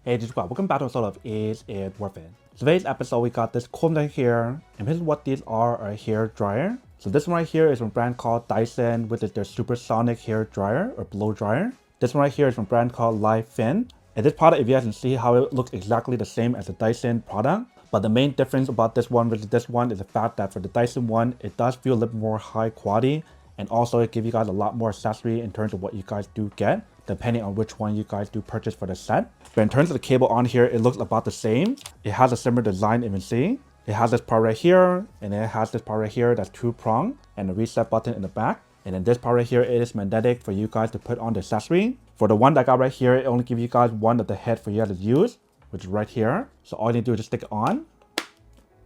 Hey, this is Rob. Welcome back to episode of Is It Worth It? Today's episode, we got this cool thing here, and this is what these are, a hair dryer. So this one right here is from a brand called Dyson, which is their Supersonic hair dryer or blow dryer. This one right here is from a brand called Laifen. And this product, if you guys can see how it looks exactly the same as the Dyson product. But the main difference about this one versus this one is the fact that for the Dyson one, it does feel a little more high quality. And also it gives you guys a lot more accessory in terms of what you guys do get, depending on which one you guys do purchase for the set. But in terms of the cable on here, it looks about the same. It has a similar design, you can see. It has this part right here, and then it has this part right here that's two-pronged, and a reset button in the back. And then this part right here, it is magnetic for you guys to put on the accessory. For the one that I got right here, it only gives you guys one of the head for you guys to use, which is right here. So all you need to do is just stick it on,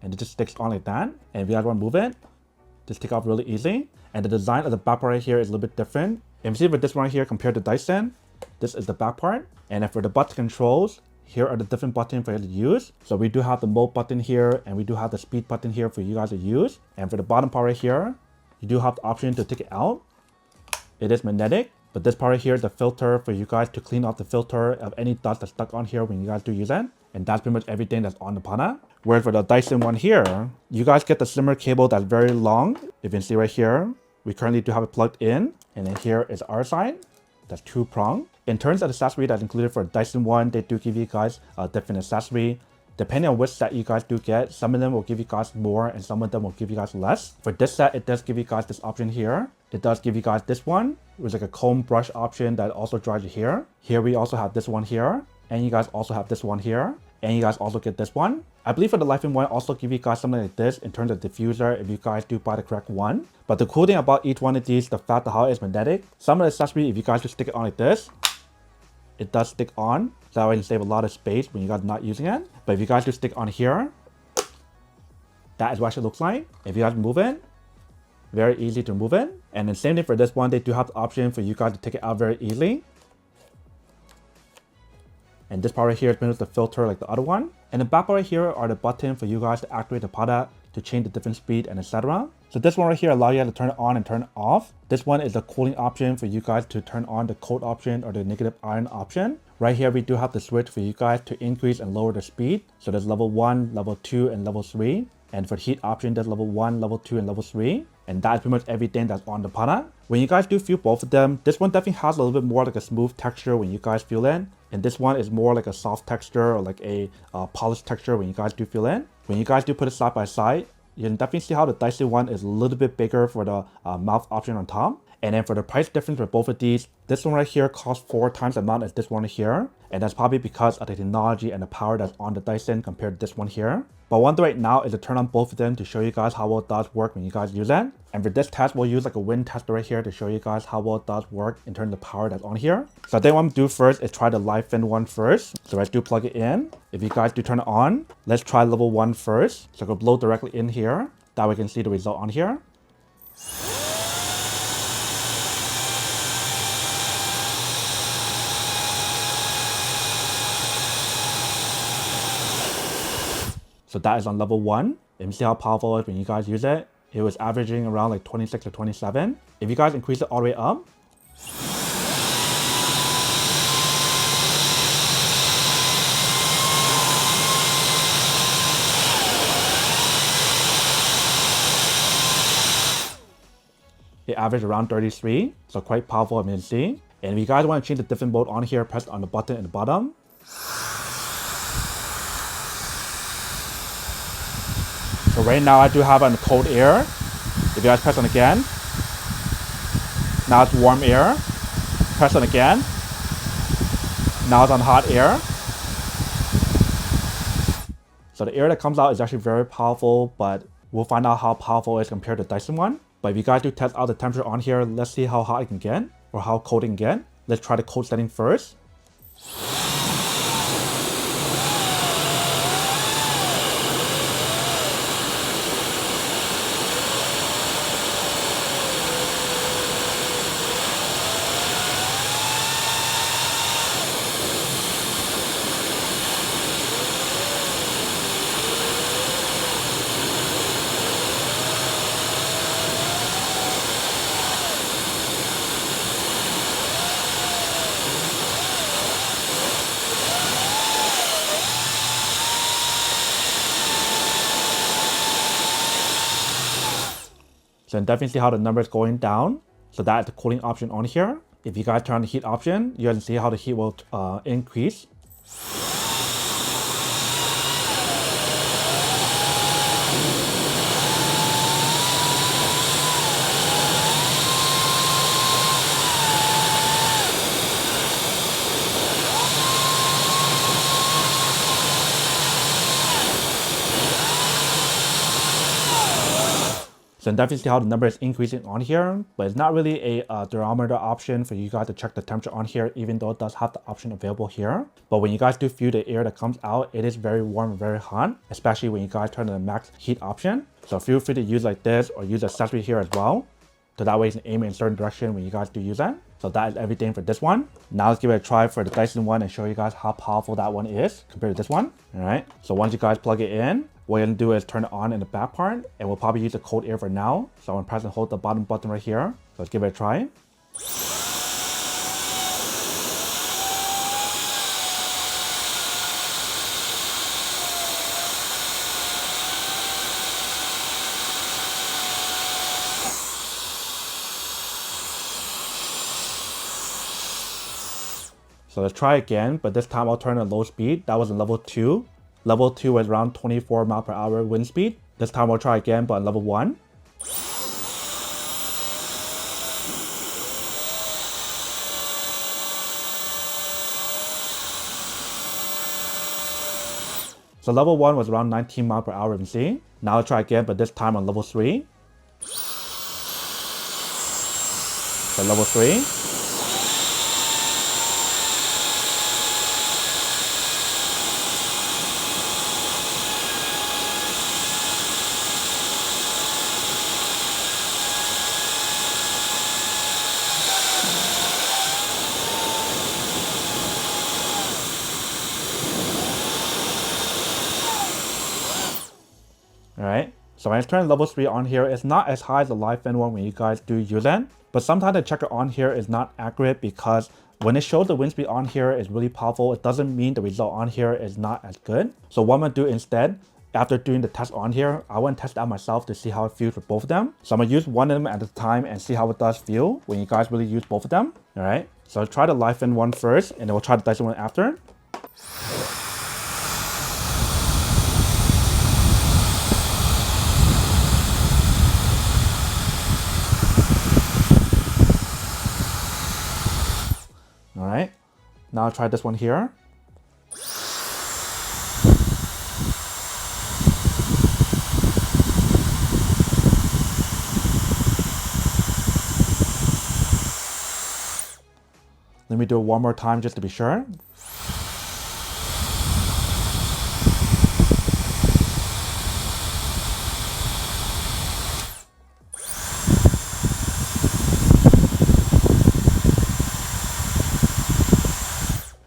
and it just sticks on like that. And if you guys want to move it, just take off really easy. And the design of the back part right here is a little bit different. And you see with this one right here compared to Dyson, this is the back part. And then for the button controls, here are the different buttons for you to use. So we do have the mode button here, and we do have the speed button here for you guys to use. And for the bottom part right here, you do have the option to take it out. It is magnetic, but this part right here is the filter for you guys to clean off the filter of any dust that's stuck on here when you guys do use it. And that's pretty much everything that's on the product. Whereas for the Dyson one here, you guys get the slimmer cable that's very long. If you can see right here, we currently do have it plugged in. And then here is our side. That's two-pronged. In terms of the accessory that's included for Dyson one, they do give you guys a different accessory. Depending on which set you guys do get, some of them will give you guys more and some of them will give you guys less. For this set, it does give you guys this option here. It does give you guys this one, which is like a comb brush option that also drives you here. Here we also have this one here. And you guys also have this one here. And you guys also get this one. I believe for the Laifen one, also give you guys something like this in terms of diffuser if you guys do buy the correct one. But the cool thing about each one of these, the fact that how it is magnetic, some of the accessory, if you guys just stick it on like this, it does stick on. So that way you save a lot of space when you guys are not using it. But if you guys just stick on here, that is what it looks like. If you guys move it, very easy to move it. And the same thing for this one, they do have the option for you guys to take it out very easily. And this part right here is with the filter like the other one. And the back part right here are the buttons for you guys to activate the product, to change the different speed and etc. So this one right here allows you to turn it on and turn it off. This one is the cooling option for you guys to turn on the cold option or the negative iron option. Right here we do have the switch for you guys to increase and lower the speed. So there's level 1, level 2, and level 3. And for the heat option, there's level 1, level 2, and level 3. And that's pretty much everything that's on the product. When you guys do feel both of them, this one definitely has a little bit more like a smooth texture when you guys feel it. And this one is more like a soft texture or like a polished texture when you guys do feel it. When you guys do put it side by side, you can definitely see how the Dyson one is a little bit bigger for the mouth option on top. And then for the price difference for both of these, this one right here costs 4 times the amount as this one here. And that's probably because of the technology and the power that's on the Dyson compared to this one here. But what I'll do right now is to turn on both of them to show you guys how well it does work when you guys use it. And for this test, we'll use like a wind tester right here to show you guys how well it does work in terms of the power that's on here. So I think what I'm gonna do first is try the Laifen one first. So let's do plug it in. If you guys do turn it on, let's try level 1 first. So it'll blow directly in here. That way we can see the result on here. So that is on level 1. And you see how powerful it is when you guys use it. It was averaging around like 26 or 27. If you guys increase it all the way up, it averaged around 33. So quite powerful, as you can see. And if you guys want to change the different mode on here, press on the button at the bottom. So right now I do have it on cold air. If you guys press on again, now it's warm air. Press on again. Now it's on hot air. So the air that comes out is actually very powerful, but we'll find out how powerful it is compared to the Dyson one. But if you guys do test out the temperature on here, let's see how hot it can get or how cold it can get. Let's try the cold setting first. So you can definitely see how the number is going down. So that is the cooling option on here. If you guys turn on the heat option, you guys can see how the heat will increase. So you can definitely see how the number is increasing on here, but it's not really a thermometer option for you guys to check the temperature on here, even though it does have the option available here. But when you guys do feel the air that comes out, it is very warm and very hot, especially when you guys turn on the max heat option. So feel free to use like this or use accessory here as well. So that way you can aim in a certain direction when you guys do use that. So that is everything for this one. Now let's give it a try for the Dyson one and show you guys how powerful that one is compared to this one. All right. So once you guys plug it in, what you're gonna do is turn it on in the back part, and we'll probably use the cold air for now. So I'm gonna press and hold the bottom button right here. So let's give it a try. So let's try again, but this time I'll turn on low speed. That was in level 2. Level 2 was around 24 miles per hour wind speed. This time we'll try again, but on level 1. So level 1 was around 19 miles per hour, you can see. Now I'll try again, but this time on level 3. So level 3. Alright, so when I turn level 3 on here, it's not as high as the Laifen one when you guys do use it. But sometimes the checker on here is not accurate because when it shows the wind speed on here is really powerful, it doesn't mean the result on here is not as good. So what I'm going to do instead, after doing the test on here, I want to test out myself to see how it feels for both of them. So I'm going to use one of them at a time and see how it does feel when you guys really use both of them. Alright, so I'll try the Laifen one first and then we'll try the Dyson one after. Alright, now I'll try this one here. Let me do it one more time just to be sure.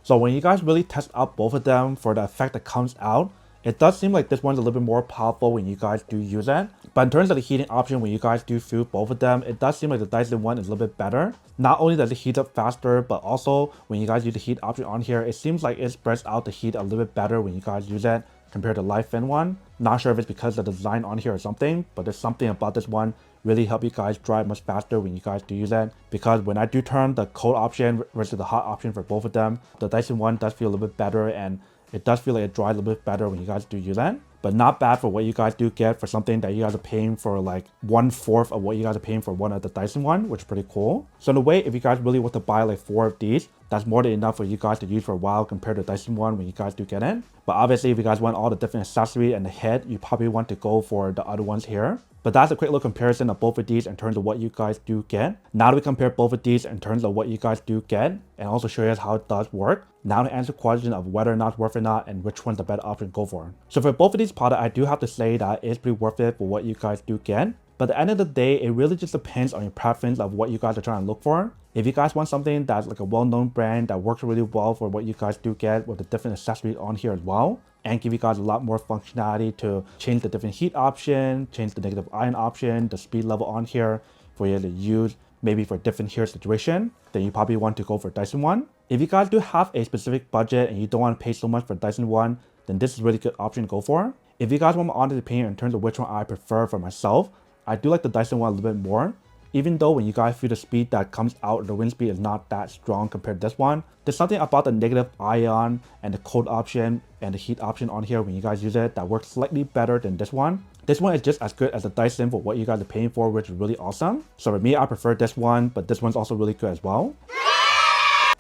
So when you guys really test out both of them for the effect that comes out, it does seem like this one's a little bit more powerful when you guys do use it. But in terms of the heating option, when you guys do feel both of them, it does seem like the Dyson one is a little bit better. Not only does it heat up faster, but also when you guys use the heat option on here, it seems like it spreads out the heat a little bit better when you guys use it compared to Laifen one. Not sure if it's because of the design on here or something, but there's something about this one really help you guys dry much faster when you guys do use it. Because when I do turn the cold option versus the hot option for both of them, the Dyson one does feel a little bit better and it does feel like it dries a little bit better when you guys do use that. But not bad for what you guys do get for something that you guys are paying for like 1/4 of what you guys are paying for one of the Dyson one, which is pretty cool. So in a way, if you guys really want to buy like 4 of these, that's more than enough for you guys to use for a while compared to the Dyson one when you guys do get it. But obviously, if you guys want all the different accessories and the head, you probably want to go for the other ones here. But that's a quick little comparison of both of these in terms of what you guys do get. Now that we compare both of these in terms of what you guys do get and also show you guys how it does work, now to answer the question of whether or not it's worth it or not and which one's the better option to go for. So for both of these products, I do have to say that it's pretty worth it for what you guys do get. But at the end of the day, it really just depends on your preference of what you guys are trying to look for. If you guys want something that's like a well-known brand that works really well for what you guys do get with the different accessories on here as well, and give you guys a lot more functionality to change the different heat option, change the negative ion option, the speed level on here for you to use maybe for different here situation, then you probably want to go for Dyson one. If you guys do have a specific budget and you don't want to pay so much for Dyson one, then this is a really good option to go for. If you guys want my honest opinion in terms of which one I prefer for myself, I do like the Dyson one a little bit more. Even though when you guys feel the speed that comes out of the wind speed is not that strong compared to this one, there's something about the negative ion and the cold option and the heat option on here when you guys use it that works slightly better than this one. This one is just as good as the Dyson for what you guys are paying for, which is really awesome. So for me, I prefer this one, but this one's also really good as well.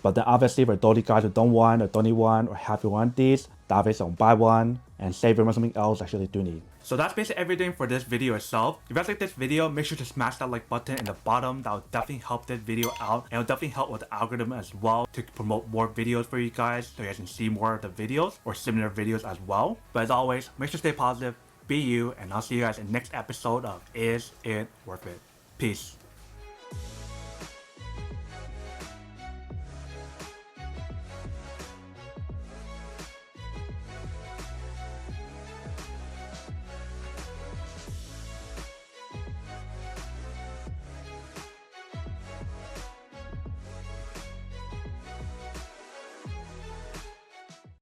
But then obviously for those guys who don't want or don't need one or have you want these, obviously don't buy one and save them on something else actually do need. So that's basically everything for this video itself. If you guys like this video, make sure to smash that like button in the bottom. That will definitely help this video out, and it'll definitely help with the algorithm as well to promote more videos for you guys so you guys can see more of the videos or similar videos as well. But as always, make sure to stay positive, be you, and I'll see you guys in the next episode of Is It Worth It? Peace.